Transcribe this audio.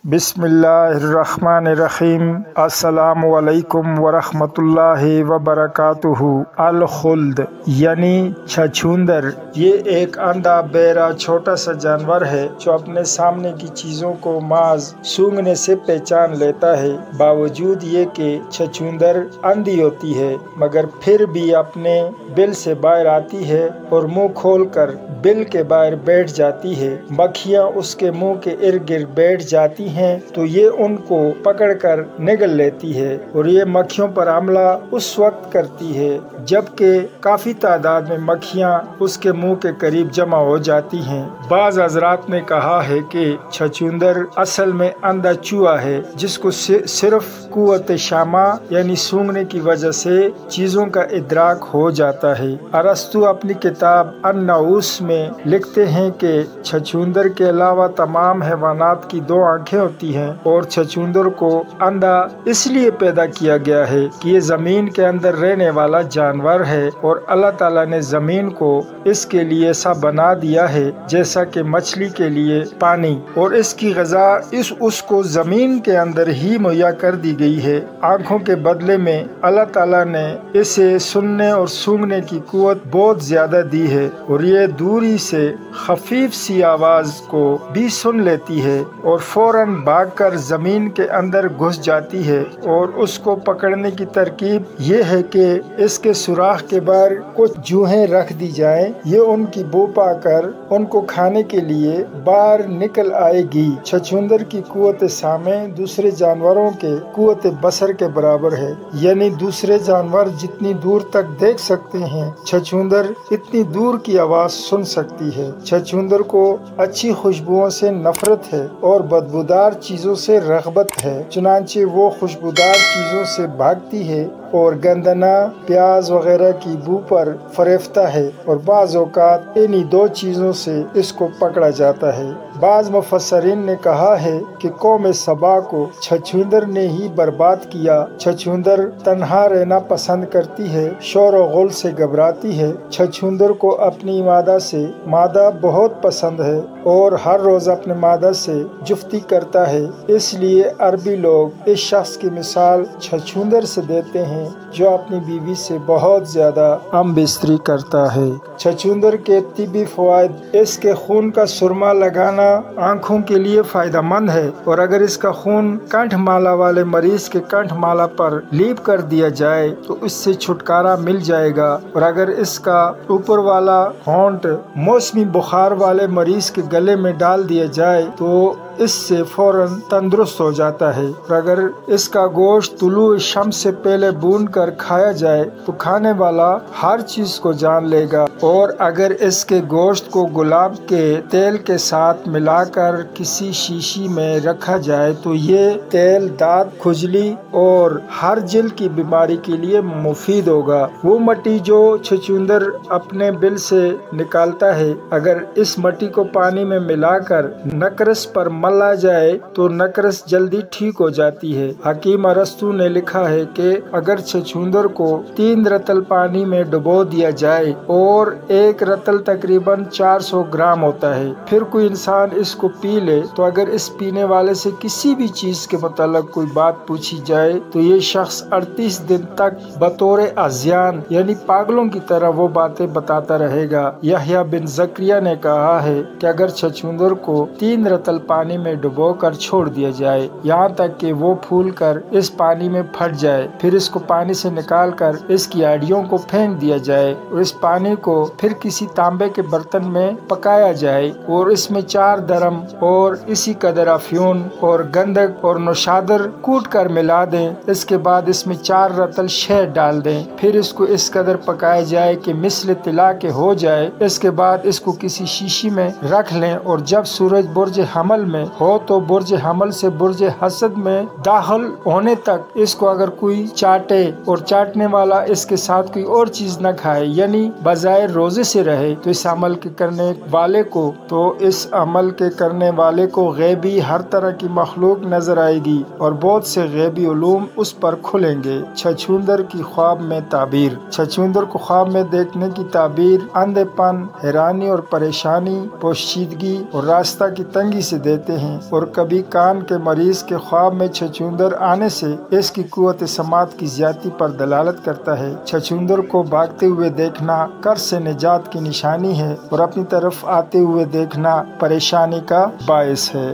بسم اللہ الرحمن الرحیم۔ السلام علیکم ورحمۃ اللہ وبرکاتہ۔ الخلد یعنی چھچھوندر، یہ ایک اندھا بہرا چھوٹا سا جانور ہے جو اپنے سامنے کی چیزوں کو محض سونگھنے سے پہچان لیتا ہے۔ باوجود یہ کہ چھچھوندر اندھی ہوتی ہے مگر پھر بھی اپنے بل سے باہر آتی ہے اور منہ کھول کر بل کے باہر بیٹھ جاتی ہے۔ مکھیاں اس کے منہ کے ارد گرد بیٹھ جاتی ہیں تو یہ ان کو پکڑ کر نگل لیتی ہے اور یہ مکھیوں پر حملہ اس وقت کرتی ہے جبکہ کافی تعداد میں مکھیاں اس کے منہ کے قریب جمع ہو جاتی ہیں۔ بعض حضرات نے کہا ہے کہ چھچھوندر اصل میں اندھا چوہا ہے جس کو صرف قوت شامہ یعنی سونگھنے کی وجہ سے چیزوں کا ادراک ہو جاتا ہے۔ ارسطو اپنی کتاب الناموس میں لکھتے ہیں کہ چھچھوندر کے علاوہ تمام حیوانات کی دو آنکھیں ہوتی ہیں اور چھچھوندر کو اندھا اس لیے پیدا کیا گیا ہے کہ یہ زمین کے اندر رہنے والا جانور ہے اور اللہ تعالیٰ نے زمین کو اس کے لیے ایسا بنا دیا ہے جیسا کہ مچھلی کے لیے پانی، اور اس کی غذا اس کو زمین کے اندر ہی مہیا کر دی گئی ہے۔ آنکھوں کے بدلے میں اللہ تعالیٰ نے اسے سننے اور سونگھنے کی قوت بہت زیادہ دی ہے اور یہ دوری سے خفیف سی آواز کو بھی سن لیتی ہے اور فوراً بھاگ کر زمین کے اندر گھس جاتی ہے، اور اس کو پکڑنے کی ترکیب یہ ہے کہ اس کے سوراخ کے باہر کچھ جوہیں رکھ دی جائیں، یہ ان کی بو پا کر ان کو کھانے کے لیے باہر نکل آئے گی۔ چھچھوندر کی قوت سامع دوسرے جانوروں کے قوت بصر کے برابر ہے، یعنی دوسرے جانور جتنی دور تک دیکھ سکتے ہیں چھچھوندر اتنی دور کی آواز سن سکتی ہے۔ چھچھوندر کو اچھی خوشبوؤں سے نفرت ہے اور بدبودار چیزوں سے رغبت ہے، چنانچہ وہ خوشبودار چیزوں سے بھاگتی ہے اور گندنا، پیاز وغیرہ کی بو پر فریفتہ ہے، اور بعض اوقات انہی دو چیزوں سے اس کو پکڑا جاتا ہے۔ بعض مفسرین نے کہا ہے کہ قوم سبا کو چھچھوندر نے ہی برباد کیا۔ چھچھوندر تنہا رہنا پسند کرتی ہے، شور و غل سے گھبراتی ہے۔ چھچھوندر کو اپنی مادہ بہت پسند ہے اور ہر روز اپنے مادہ سے جفتی کرتا ہے، اس لیے عربی لوگ اس شخص کی مثال چھچھوندر سے دیتے ہیں جو اپنی بیوی سے بہت زیادہ ہم بستری کرتا ہے۔ چھچھوندر کے طبی فوائد: اس کے خون کا سرما لگانا آنکھوں کے لیے فائدہ مند ہے، اور اگر اس کا خون کنٹھ مالا والے مریض کے کنٹھ مالا پر لیپ کر دیا جائے تو اس سے چھٹکارا مل جائے گا، اور اگر اس کا اوپر والا ہونٹ موسمی بخار والے مریض کے گلے میں ڈال دیا جائے تو اس سے فوراً تندرست ہو جاتا ہے، اور اگر اس کا گوشت طلوع شمس سے پہلے بھون کر کھایا جائے تو کھانے والا ہر چیز کو جان لے گا، اور اگر اس کے گوشت کو گلاب کے تیل کے ساتھ ملا کر کسی شیشی میں رکھا جائے تو یہ تیل دانت، کھجلی اور ہر جلد کی بیماری کے لیے مفید ہوگا۔ وہ مٹی جو چھچھوندر اپنے بل سے نکالتا ہے، اگر اس مٹی کو پانی میں ملا کر نکرس پر ملا جائے تو نکرس جلدی ٹھیک ہو جاتی ہے۔ حکیم ارسطو نے لکھا ہے کہ اگر چھچھوندر کو 3 رطل پانی میں ڈبو دیا جائے اور ایک رطل تقریباً 400 گرام ہوتا ہے، پھر کوئی انسان اس کو پی لے تو اگر اس پینے والے سے کسی بھی چیز کے متعلق کوئی بات پوچھی جائے تو یہ شخص 38 دن تک بطور اذیان یعنی پاگلوں کی طرح وہ باتیں بتاتا رہے گا۔ یحییٰ بن زکریا نے کہا ہے کہ اگر چھچھوندر کو 3 رطل پانی میں ڈبو کر چھوڑ دیا جائے یہاں تک کہ وہ پھول کر اس پانی میں پھٹ جائے، پھر اس کو پانی سے نکال کر اس کی ہڈیوں کو پھینک دیا جائے اور اس پانی کو پھر کسی تانبے کے برتن میں پکایا جائے اور اس میں 4 درم اور اسی قدر افیون اور گندک اور نوشادر کوٹ کر ملا دیں، اس کے بعد اس میں 4 رطل شہد ڈال دیں، پھر اس کو اس قدر پکایا جائے کہ مثل طلا کے ہو جائے، اس کے بعد اس کو کسی شیشی میں رکھ لیں، اور جب سورج برج حمل میں ہو تو برج حمل سے برج حسد میں داخل ہونے تک اس کو اگر کوئی چاٹے اور چاٹنے والا اس کے ساتھ کوئی اور چیز نہ کھائے یعنی بظاہر روزے سے رہے تو اس عمل کے کرنے والے کو غیبی ہر طرح کی مخلوق نظر آئے گی اور بہت سے غیبی علوم اس پر کھلیں گے۔ چھچھوندر کی خواب میں تعبیر: چھچھوندر کو خواب میں دیکھنے کی تعبیر اندھے پن، حیرانی اور پریشانی، پوشیدگی اور راستہ کی تنگی سے دیتے رہتے ہیں، اور کبھی کان کے مریض کے خواب میں چھچھوندر آنے سے اس کی قوت سماعت کی زیادتی پر دلالت کرتا ہے۔ چھچھوندر کو بھاگتے ہوئے دیکھنا قرض سے نجات کی نشانی ہے، اور اپنی طرف آتے ہوئے دیکھنا پریشانی کا باعث ہے۔